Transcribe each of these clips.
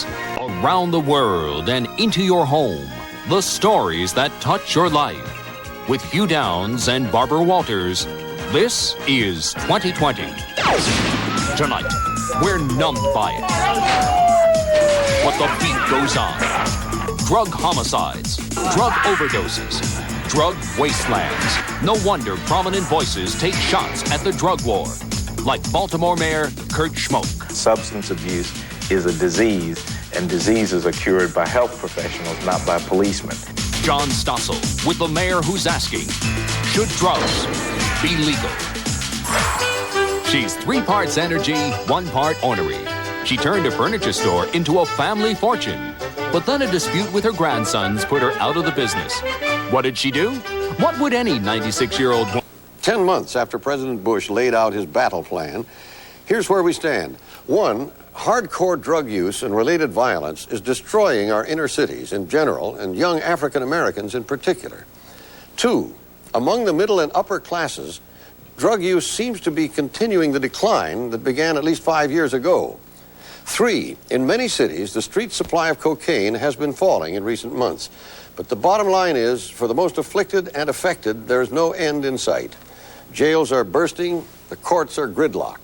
lives. Around the world and into your home. The stories that touch your life. With Hugh Downs and Barbara Walters, this is 2020. Tonight, we're numbed by it. But the beat goes on. Drug homicides, drug overdoses, drug wastelands. No wonder prominent voices take shots at the drug war. Like Baltimore Mayor Kurt Schmoke. Substance abuse is a disease, and diseases are cured by health professionals, not by policemen. John Stossel with the mayor who's asking, should drugs be legal? She's 3 parts energy, 1 part ornery. She turned a furniture store into a family fortune. But then a dispute with her grandsons put her out of the business. What did she do? What would any 96-year-old... 10 months after President Bush laid out his battle plan, here's where we stand. 1, hardcore drug use and related violence is destroying our inner cities in general and young African Americans in particular. 2, among the middle and upper classes, drug use seems to be continuing the decline that began at least 5 years ago. 3, in many cities, the street supply of cocaine has been falling in recent months. But the bottom line is, for the most afflicted and affected, there is no end in sight. Jails are bursting, the courts are gridlocked.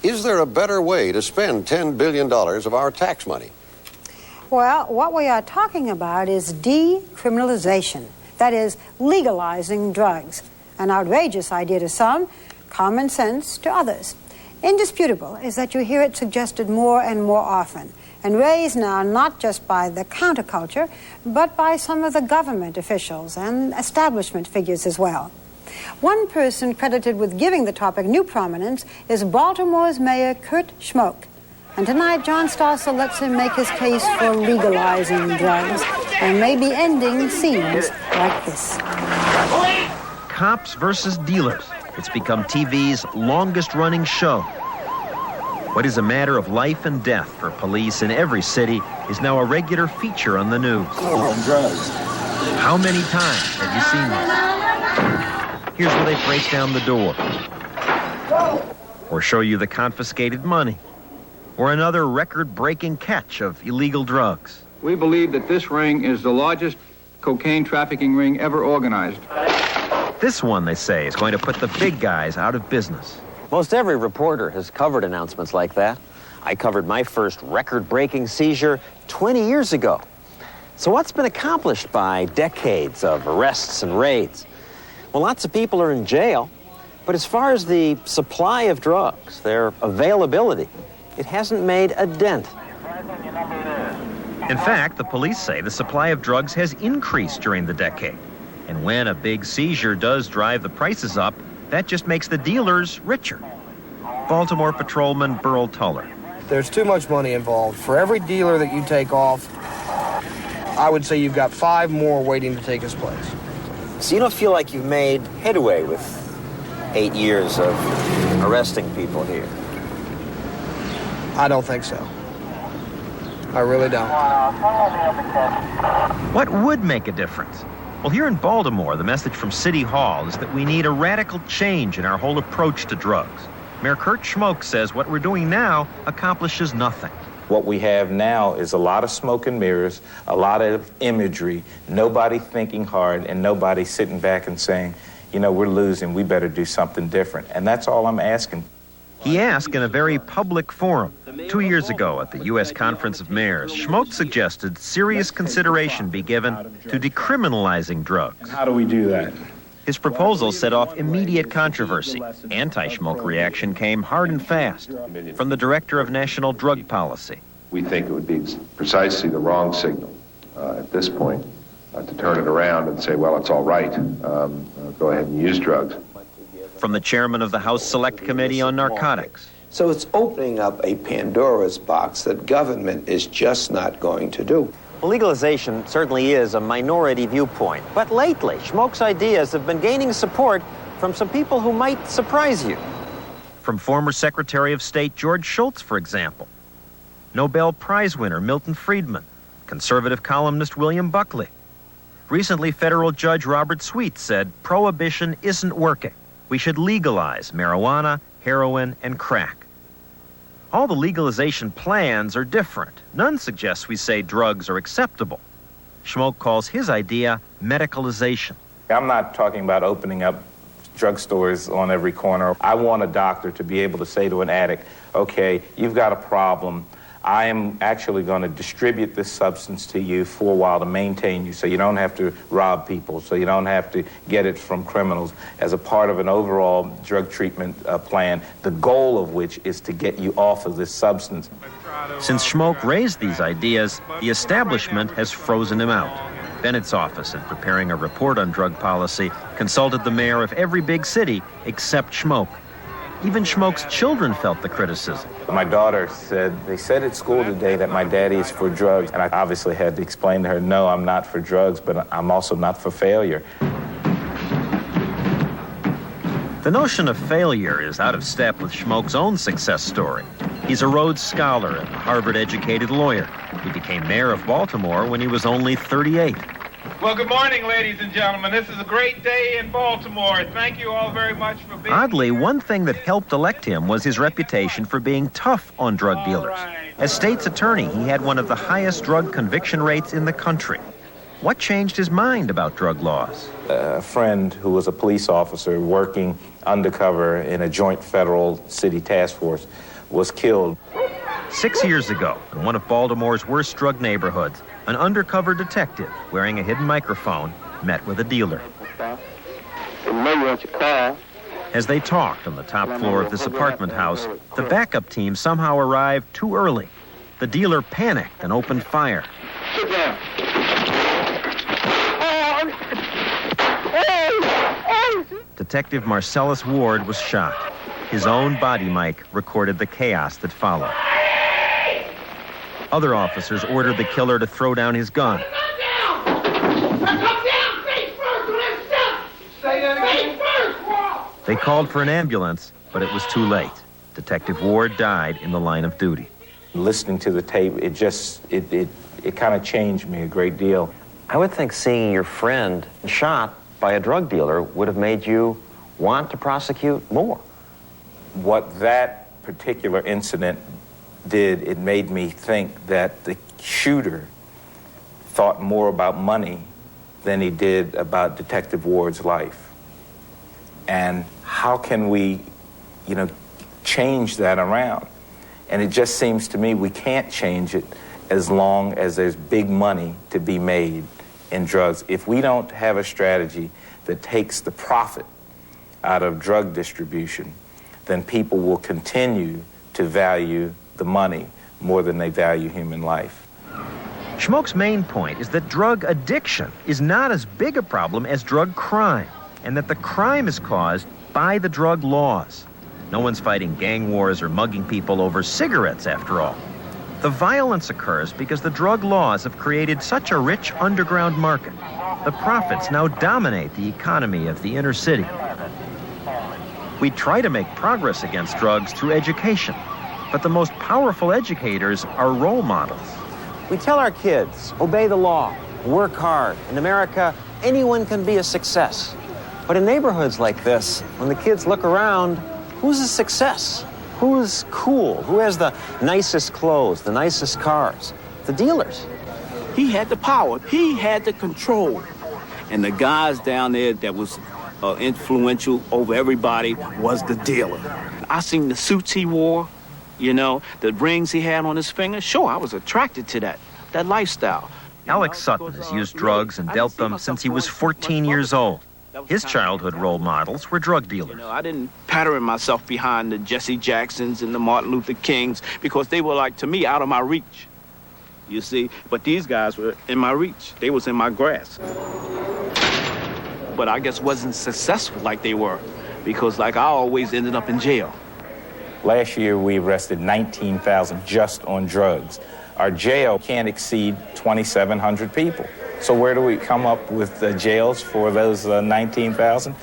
Is there a better way to spend $10 billion of our tax money? Well, what we are talking about is decriminalization. That is, legalizing drugs. An outrageous idea to some, common sense to others. Indisputable is that you hear it suggested more and more often, and raised now not just by the counterculture, but by some of the government officials and establishment figures as well. One person credited with giving the topic new prominence is Baltimore's Mayor Kurt Schmoke. And tonight, John Stossel lets him make his case for legalizing drugs and maybe ending scenes like this. Cops versus dealers. It's become TV's longest-running show. What is a matter of life and death for police in every city is now a regular feature on the news. How many times have you seen this? Here's where they break down the door, or show you the confiscated money, or another record-breaking catch of illegal drugs. We believe that this ring is the largest cocaine trafficking ring ever organized. This one, they say, is going to put the big guys out of business. Most every reporter has covered announcements like that. I covered my first record-breaking seizure 20 years ago. So what's been accomplished by decades of arrests and raids? Well, lots of people are in jail, but as far as the supply of drugs, their availability, it hasn't made a dent. In fact, the police say the supply of drugs has increased during the decade. And when a big seizure does drive the prices up, that just makes the dealers richer. Baltimore Patrolman Burl Tuller. There's too much money involved. For every dealer that you take off, I would say you've got 5 more waiting to take his place. So you don't feel like you've made headway with 8 years of arresting people here? I don't think so. I really don't. What would make a difference? Well, here in Baltimore, the message from City Hall is that we need a radical change in our whole approach to drugs. Mayor Kurt Schmoke says what we're doing now accomplishes nothing. What we have now is a lot of smoke and mirrors, a lot of imagery, nobody thinking hard, and nobody sitting back and saying, you know, we're losing, we better do something different. And that's all I'm asking. He asked in a very public forum. 2 years ago at the U.S. Conference of Mayors, Schmoke suggested serious consideration be given to decriminalizing drugs. How do we do that? His proposal set off immediate controversy. Anti-Schmoke reaction came hard and fast from the Director of National Drug Policy. We think it would be precisely the wrong signal at this point to turn it around and say, well, it's all right, go ahead and use drugs. From the chairman of the House Select Committee on Narcotics. So it's opening up a Pandora's box that government is just not going to do. Well, legalization certainly is a minority viewpoint, but lately, Schmoke's ideas have been gaining support from some people who might surprise you. From former Secretary of State George Shultz, for example. Nobel Prize winner Milton Friedman, conservative columnist William Buckley. Recently, federal judge Robert Sweet said prohibition isn't working. We should legalize marijuana, heroin, and crack. All the legalization plans are different. None suggests we say drugs are acceptable. Schmoke calls his idea medicalization. I'm not talking about opening up drugstores on every corner. I want a doctor to be able to say to an addict, okay, you've got a problem. I am actually going to distribute this substance to you for a while to maintain you so you don't have to rob people, so you don't have to get it from criminals, as a part of an overall drug treatment plan, the goal of which is to get you off of this substance. Since Schmoke raised these ideas, the establishment has frozen him out. Bennett's office, in preparing a report on drug policy, consulted the mayor of every big city except Schmoke. Even Schmoke's children felt the criticism. My daughter said, they said at school today that my daddy is for drugs. And I obviously had to explain to her, no, I'm not for drugs, but I'm also not for failure. The notion of failure is out of step with Schmoke's own success story. He's a Rhodes Scholar and a Harvard-educated lawyer. He became mayor of Baltimore when he was only 38. Well, good morning, ladies and gentlemen. This is a great day in Baltimore. Thank you all very much for being Oddly, here. one thing that helped elect him was his reputation for being tough on drug dealers. As state's attorney, he had one of the highest drug conviction rates in the country. What changed his mind about drug laws? A friend who was a police officer working undercover in a joint federal city task force was killed. 6 years ago, in one of Baltimore's worst drug neighborhoods, an undercover detective wearing a hidden microphone met with a dealer. As they talked on the top floor of this apartment house, the backup team somehow arrived too early. The dealer panicked and opened fire. Sit down. Detective Marcellus Ward was shot. His own body mic recorded the chaos that followed. Other officers ordered the killer to throw down his gun. They called for an ambulance, but it was too late. Detective Ward died in the line of duty. Listening to the tape, it kind of changed me a great deal. I would think seeing your friend shot by a drug dealer would have made you want to prosecute more. What that particular incident did, it made me think that the shooter thought more about money than he did about Detective Ward's life. And how can we, change that around? And it just seems to me we can't change it as long as there's big money to be made in drugs. If we don't have a strategy that takes the profit out of drug distribution, then people will continue to value the money more than they value human life. Schmoke's main point is that drug addiction is not as big a problem as drug crime, and that the crime is caused by the drug laws. No one's fighting gang wars or mugging people over cigarettes, after all. The violence occurs because the drug laws have created such a rich underground market. The profits now dominate the economy of the inner city. We try to make progress against drugs through education, but the most powerful educators are role models. We tell our kids, obey the law, work hard. In America, anyone can be a success. But in neighborhoods like this, when the kids look around, who's a success? Who's cool? Who has the nicest clothes, the nicest cars? The dealers. He had the power. He had the control. And the guys down there that was influential over everybody was the dealer. I seen the suits he wore, the rings he had on his fingers. Sure, I was attracted to that lifestyle. Alex Sutton has used drugs and dealt them since he was 14 years old. His childhood role models were drug dealers. I didn't pattern myself behind the Jesse Jacksons and the Martin Luther Kings because they were, to me, out of my reach. You see? But these guys were in my reach. They was in my grasp. But I guess wasn't successful like they were because, I always ended up in jail. Last year, we arrested 19,000 just on drugs. Our jail can't exceed 2,700 people. So where do we come up with jails for those 19,000?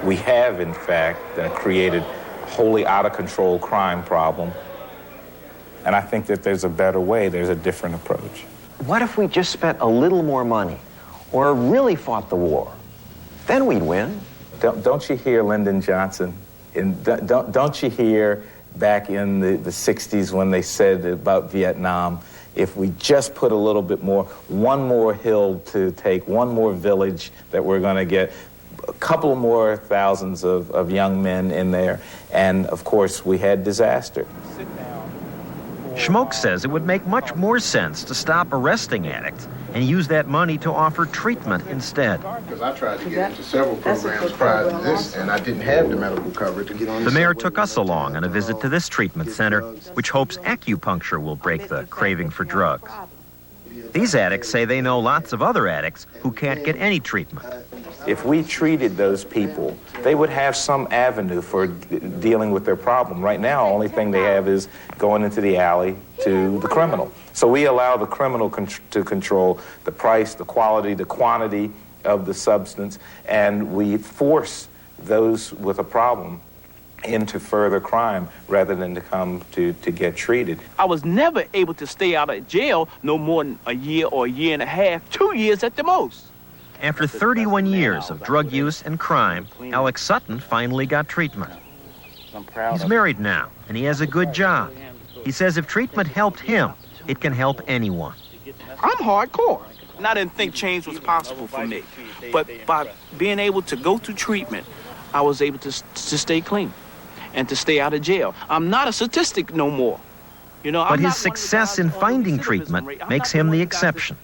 We have, in fact, created a wholly out-of-control crime problem. And I think that there's a better way. There's a different approach. What if we just spent a little more money or really fought the war? Then we'd win. Don't you hear Lyndon Johnson? Don't you hear back in the 60s when they said about Vietnam, if we just put a little bit more, one more hill to take, one more village that we're going to get, a couple more thousands of young men in there, and of course we had disaster. Schmoke says it would make much more sense to stop arresting addicts and use that money to offer treatment instead. Because I tried to get into several programs prior to this, and I didn't have the medical coverage to get on. The mayor took us along on a visit to this treatment center, which hopes acupuncture will break the craving for drugs. These addicts say they know lots of other addicts who can't get any treatment. If we treated those people, they would have some avenue for dealing with their problem. Right now, the only thing they have is going into the alley to the criminal. So we allow the criminal to control the price, the quality, the quantity of the substance, and we force those with a problem into further crime rather than to come to get treated. I was never able to stay out of jail no more than a year or a year and a half, 2 years at the most. After 31 years of drug use and crime, Alex Sutton finally got treatment. He's married now, and he has a good job. He says if treatment helped him, it can help anyone. I'm hardcore, and I didn't think change was possible for me. But by being able to go through treatment, I was able to stay clean and to stay out of jail. I'm not a statistic no more. You know, but his success in finding treatment makes him the exception.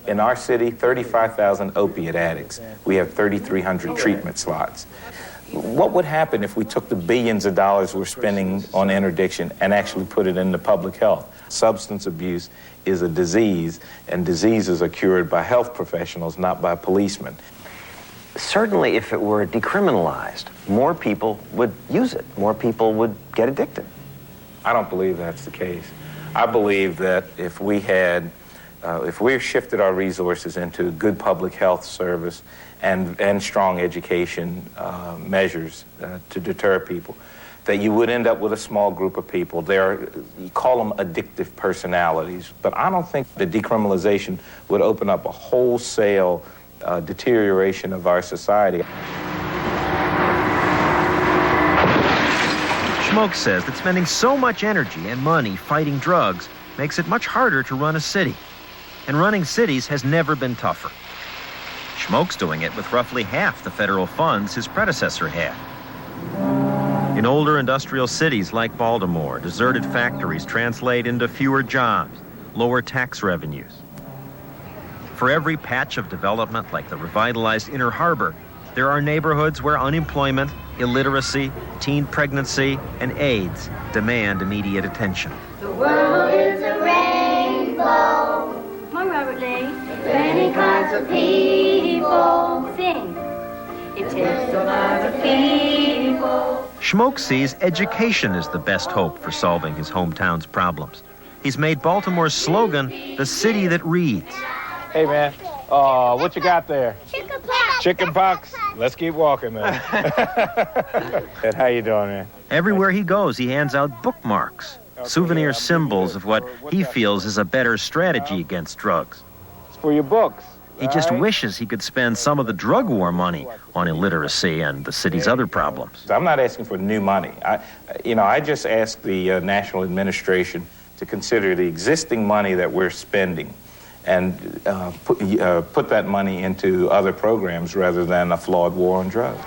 In our city, 35,000 opiate addicts. We have 3,300 treatment slots. What would happen if we took the billions of dollars we're spending on interdiction and actually put it into public health? Substance abuse is a disease, and diseases are cured by health professionals, not by policemen. Certainly, if it were decriminalized, more people would use it. More people would get addicted. I don't believe that's the case. I believe that if we had if we shifted our resources into good public health service and strong education measures to deter people, that you would end up with a small group of people. You call them addictive personalities, but I don't think the decriminalization would open up a wholesale deterioration of our society. Schmoke says that spending so much energy and money fighting drugs makes it much harder to run a city. And running cities has never been tougher. Schmoke's doing it with roughly half the federal funds his predecessor had. In older industrial cities like Baltimore, deserted factories translate into fewer jobs, lower tax revenues. For every patch of development like the revitalized Inner Harbor, there are neighborhoods where unemployment, illiteracy, teen pregnancy, and AIDS demand immediate attention. The world is a rainbow. Come on, Robert Lee. Many kinds of people. Sing. It takes a lot of people. Schmoke sees education as the best hope for solving his hometown's problems. He's made Baltimore's slogan, the city that reads. Hey, man, what you got there? Chicken pox. Chicken pox? Let's keep walking, man. How you doing, man? Everywhere he goes, he hands out bookmarks, souvenir symbols of what he feels is a better strategy against drugs. It's for your books. He just wishes he could spend some of the drug war money on illiteracy and the city's other problems. I'm not asking for new money. I just ask the National Administration to consider the existing money that we're spending and put that money into other programs rather than a flawed war on drugs.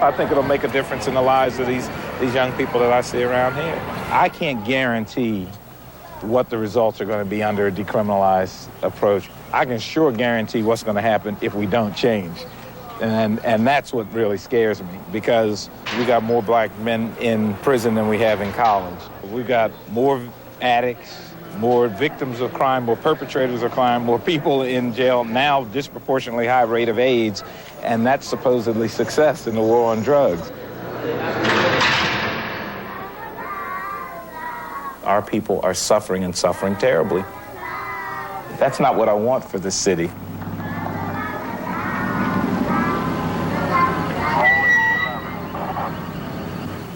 I think it'll make a difference in the lives of these young people that I see around here. I can't guarantee what the results are going to be under a decriminalized approach. I can sure guarantee what's going to happen if we don't change. And that's what really scares me, because we got more black men in prison than we have in college. We've got more addicts, more victims of crime, more perpetrators of crime, more people in jail, now disproportionately high rate of AIDS, and that's supposedly success in the war on drugs. Our people are suffering and suffering terribly. That's not what I want for this city.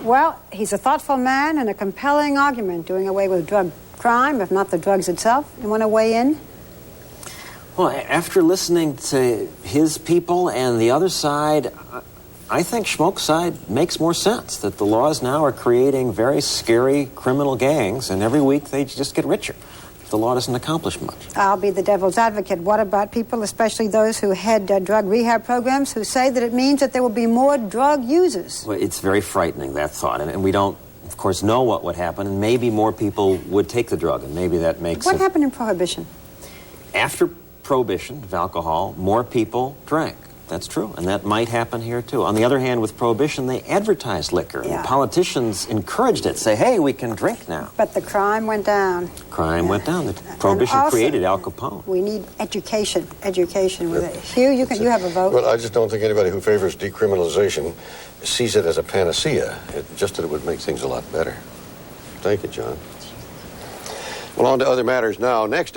Well, he's a thoughtful man and a compelling argument doing away with drug crime, if not the drugs itself. You want to weigh in? Well, after listening to his people and the other side, I think Schmoke's side makes more sense, that the laws now are creating very scary criminal gangs, and every week they just get richer. The law doesn't accomplish much. I'll be the devil's advocate. What about people, especially those who head drug rehab programs, who say that it means that there will be more drug users? Well, it's very frightening, that thought, and we don't, of course, know what would happen, and maybe more people would take the drug, and maybe that makes What happened in Prohibition? After Prohibition of alcohol, more people drank. That's true, and that might happen here, too. On the other hand, with Prohibition, they advertised liquor. Yeah. And politicians encouraged it, say, hey, we can drink now. But the crime went down. Crime went down. The Prohibition also, created Al Capone. We need education with it. Hugh, you have a vote. Well, I just don't think anybody who favors decriminalization sees it as a panacea. Just that it would make things a lot better. Thank you, John. Well, on to other matters now. Next